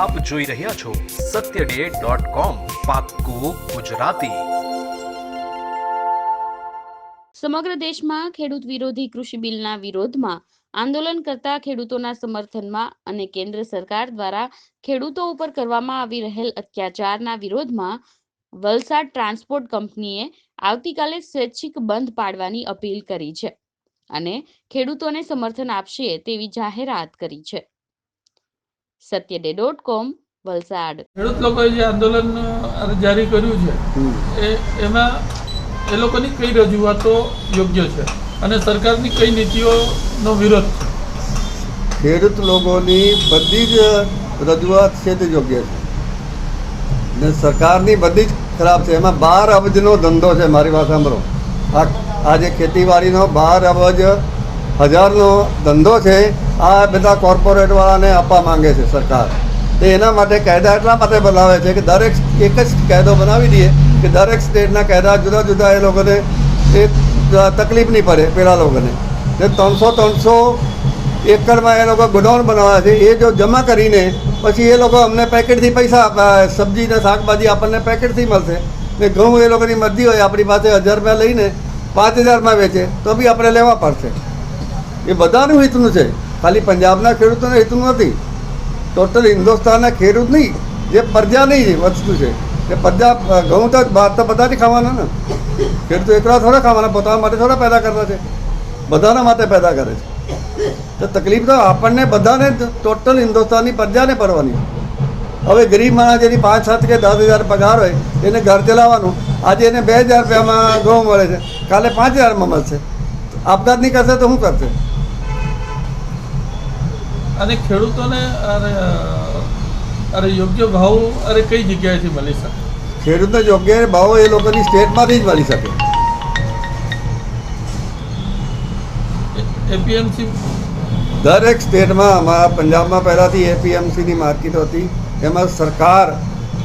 આપ જોઈ રહ્યા છો satyday.com પાક્કું ગુજરાતી। સમગ્ર દેશમાં ખેડૂત વિરોધી કૃષિ બિલના વિરોધમાં આંદોલન કરતા ખેડૂતોના સમર્થનમાં અને કેન્દ્ર સરકાર દ્વારા ખેડૂતો ઉપર કરવામાં આવી રહેલ અત્યાચારના વિરોધમાં વલસાડ ટ્રાન્સપોર્ટ કંપનીએ આવતીકાલે સ્વૈચ્છિક બંધ પાડવાની અપીલ કરી છે અને ખેડૂતોને સમર્થન આપશે તેવી જાહેરાત કરી છે। satyday.com વલસાડ। ખેડૂત લોકોએ જે આંદોલન જારી કર્યું છે એમાં એ લોકોની કઈ રજૂઆતો યોગ્ય છે અને સરકારની કઈ નીતિઓનો વિરોધ છે? ખેડૂત લોકોની બધી જ રજૂઆત છે તે યોગ્ય છે ને સરકારની બધી જ ખરાબ છે। એમાં 12 અબજનો ધંધો છે। મારી વાત સાંભળો, આ જે ખેતીવાડીનો 12 અબજ હજારનો ધંધો છે, આ બધા કોર્પોરેટવાળાને આપવા માંગે છે સરકાર। તો એના માટે કાયદા એટલા માટે બનાવે છે કે દરેક એક જ કાયદો બનાવી દઈએ કે દરેક સ્ટેટના કાયદા જુદા જુદા એ લોકોને એ તકલીફ નહીં પડે પેલા લોકોને। જે 300 એકરમાં એ લોકો ગોડાઉન બનાવ્યા છે, એ જો જમા કરીને પછી એ લોકો અમને પેકેટથી પૈસા સબ્જી ને શાકભાજી આપણને પેકેટથી મળશે ને ઘઉં એ લોકોની મરજી હોય આપણી પાસે 1000 રૂપિયા લઈને 5000માં વેચે તો બી આપણે લેવા પડશે। એ બધાનું હિતનું છે, ખાલી પંજાબના ખેડૂતોના હિતનું નથી। ટોટલ હિન્દુસ્તાનના ખેડૂત નહીં, જે પ્રજાની વસ્તુ છે એ પ્રજા ઘઉં તો બહાર તો બધાથી ખાવાના ને, ખેડૂતો એકલા થોડા ખાવાના, પોતાના માટે થોડા પેદા કરતા છે, બધાના માટે પેદા કરે છે। તો તકલીફ તો આપણને બધાને ટોટલ હિન્દુસ્તાનની પ્રજાને પડવાની। હવે ગરીબ માણસ જેની 5, 7 કે 10,000 પગાર હોય એને ઘર ચલાવવાનું, આજે એને 2000 રૂપિયામાં ઘઉં મળે છે, કાલે 5000માં મળશે, આપઘાત નહીં કરશે તો શું કરશે? અને ખેડૂતોને યોગ્ય ભાવ કઈ જગ્યાએથી મળી શકે? ખેડૂતને યોગ્ય ભાવ એ લોકોની સ્ટેટમાંથી જ મળી શકે। એપીએમસી દરેક સ્ટેટમાં, અમારા પંજાબમાં પહેલાંથી એપીએમસીની માર્કેટ હતી, એમાં સરકાર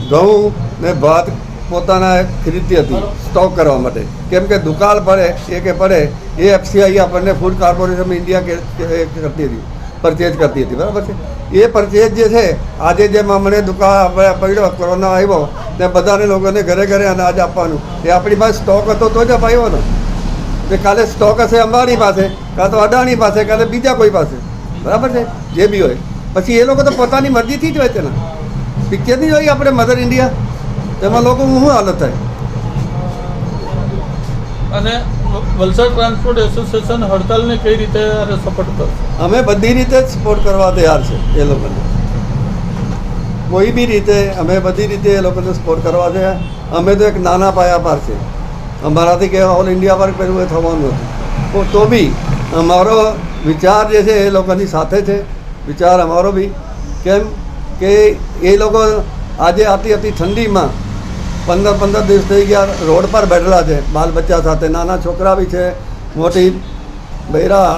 ઘઉં ને ભાત પોતાના ખરીદતી હતી સ્ટોક કરવા માટે, કેમ કે દુકાળ પડે એ કે પડે એ એફસીઆઈ આપણને ફૂડ કોર્પોરેશન ઇન્ડિયા કરતી હતી, પરચેજ કરતી હતી, બરાબર છે? એ પરચેજ જે છે આજે જેમ અમને દુકાળ પડ્યો, કોરોના આવ્યો ને બધાને લોકોને ઘરે ઘરે અનાજ આપવાનું, એ આપણી પાસે સ્ટોક હતો તો જ અપાયો ને। તે કાલે સ્ટોક હશે અંબાણી પાસે, કાં તો અદાણી પાસે, કાં તો બીજા કોઈ પાસે, બરાબર છે? જે બી હોય પછી એ લોકો તો પોતાની મરજીથી જ હોય છે ને, પિક્ચરની જોઈએ આપણે મધર ઇન્ડિયા, તેમાં લોકોનું શું હાલત થાય? અને વલસાડ ટ્રાન્સપોર્ટ એસોસિએશન હડતાલને કઈ રીતે સપોર્ટ કરશે? અમે બધી રીતે જ સપોર્ટ કરવા તૈયાર છે એ લોકોને, કોઈ બી રીતે અમે બધી રીતે એ લોકોને સપોર્ટ કરવા છે। અમે તો એક નાના પાયા પર છે, અમારાથી કે ઓલ ઇન્ડિયા પર પેલું એ થવાનું હતું, તો બી અમારો વિચાર જે છે એ લોકોની સાથે છે, વિચાર અમારો બી। કેમ કે એ લોકો આજે આટલી ઠંડીમાં 15 દિવસ થઈ ગયા રોડ પર બેઠેલા છે, બાલ બચ્ચા સાથે, નાના છોકરા બી છે, મોટી બૈરા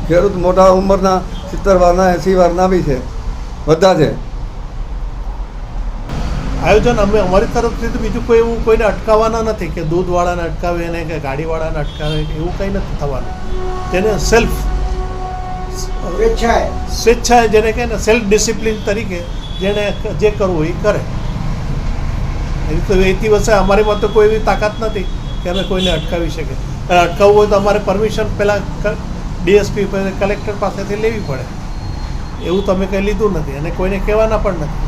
ખેડૂત મોટા ઉંમરના 70 વર્ષના 80 વર્ષના બી છે, બધા છે। આયોજન અમે અમારી તરફથી તો બીજું કોઈ એવું કોઈને અટકાવવાના નથી કે દૂધવાળાને અટકાવે ને કે ગાડીવાળાને અટકાવે કે એવું કંઈ નથી થવાનું। તેને સ્વેચ્છાએ જેને કહે ને સેલ્ફ ડિસિપ્લિન તરીકે જેને જે કરવું એ કરે। એ તો એ દિવસે અમારીમાં તો કોઈ એવી તાકાત નથી કે અમે કોઈને અટકાવી શકીએ। અને અટકાવવું હોય તો અમારે પરમિશન પહેલાં ડીએસપી કલેક્ટર પાસેથી લેવી પડે, એવું તો અમે કંઈ લીધું નથી અને કોઈને કહેવાના પણ નથી।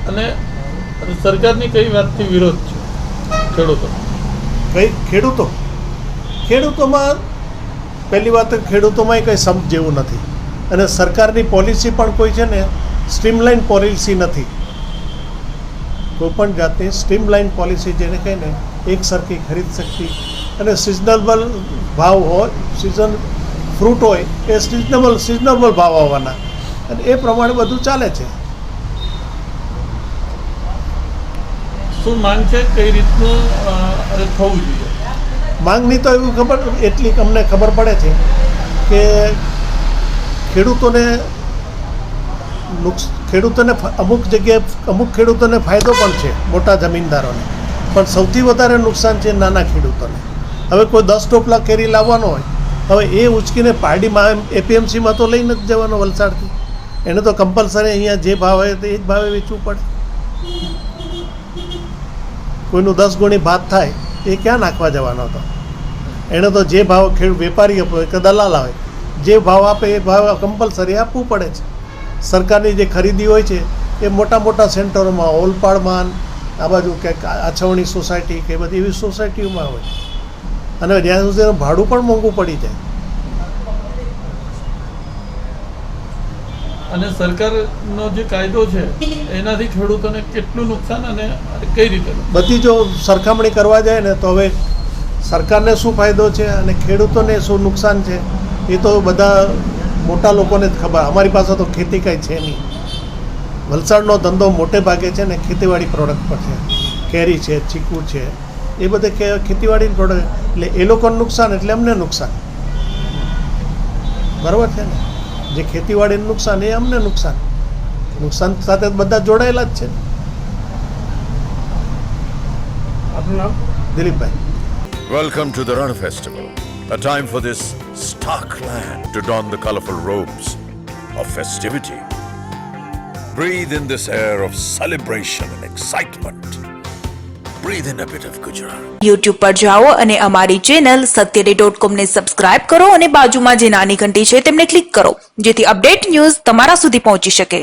અને સરકારની કઈ વાતથી વિરોધ છે ખેડૂતો? ખેડૂતોમાં પહેલી વાત ખેડૂતોમાં કંઈ સમજ જેવું નથી અને સરકારની પોલિસી પણ કોઈ છે ને સ્ટ્રીમલાઇન પોલિસી નથી, કોઈ પણ જાતની સ્ટ્રીમલાઇન પોલિસી જેને કહીને એક સરખી ખરીદ શક્તિ અને સિઝનેબલ ભાવ હોય, સિઝન ફ્રૂટ હોય એ સિઝનેબલ ભાવ આવવાના અને એ પ્રમાણે બધું ચાલે છે। શું માંગ છે, કઈ રીતનું થવું જોઈએ? માંગની તો એવું એટલી અમને ખબર પડે છે કે ખેડૂતોને અમુક જગ્યાએ અમુક ખેડૂતોને ફાયદો પણ છે, મોટા જમીનદારોને, પણ સૌથી વધારે નુકસાન છે નાના ખેડૂતોને। હવે કોઈ 10 ટોપલા કેરી લાવવાનો હોય, હવે એ ઉચકીને પારડીમાં એપીએમસીમાં તો લઈને જ જવાનો વલસાડથી, એને તો કમ્પલસરી અહીંયા જે ભાવ હોય તે એ જ ભાવે વેચવું પડે. કોઈનું 10 ગણી ભાત થાય એ ક્યાં નાખવા જવાનો હતો? એણે તો જે ભાવ વેપારી હોય કે દલાલ હોય જે ભાવ આપે એ ભાવ કમ્પલસરી આપવું પડે છે. સરકારની જે ખરીદી હોય છે એ મોટા મોટા સેન્ટરોમાં, ઓલપાડમાં, આ બાજુ કે આછવણી સોસાયટી કે બધી એવી સોસાયટીઓમાં હોય, અને જ્યાં સુધી એનું ભાડું પણ મોંઘું પડી જાય. અને સરકારનો જે કાયદો છે એનાથી ખેડૂતોને કેટલું નુકસાન અને કઈ રીતે? બધી જો સરખામણી કરવા જાય ને તો હવે સરકારને શું ફાયદો છે અને ખેડૂતોને શું નુકસાન છે એ તો બધા મોટા લોકોને જ ખબર. અમારી પાસે તો ખેતી કાંઈ છે નહીં. વલસાડનો ધંધો મોટે ભાગે છે ને ખેતીવાડી પ્રોડક્ટ પર છે. કેરી છે, ચીકુ છે, એ બધે ખેતીવાડીની પ્રોડક્ટ, એટલે એ લોકોને નુકસાન એટલે અમને નુકસાન. બરાબર છે ને? જે ખેતીવાડીનું નુકસાન એ અમને નુકસાન. નુકસાન સાથે બધા જોડાયેલા જ છે. આપનું નામ? દિલીપભાઈ. Welcome to the Ran Festival, a time for this stark land to don the colorful robes of festivity. Breathe in this air of celebration and excitement. Breathe in a bit of Gujarat. YouTube પર જાઓ અને અમારી channel satyade.com ને subscribe કરો અને બાજુમાં જે નાની ઘંટી છે તેમને ક્લિક કરો જેથી અપડેટ ન્યૂઝ તમારા સુધી પહોંચી શકે.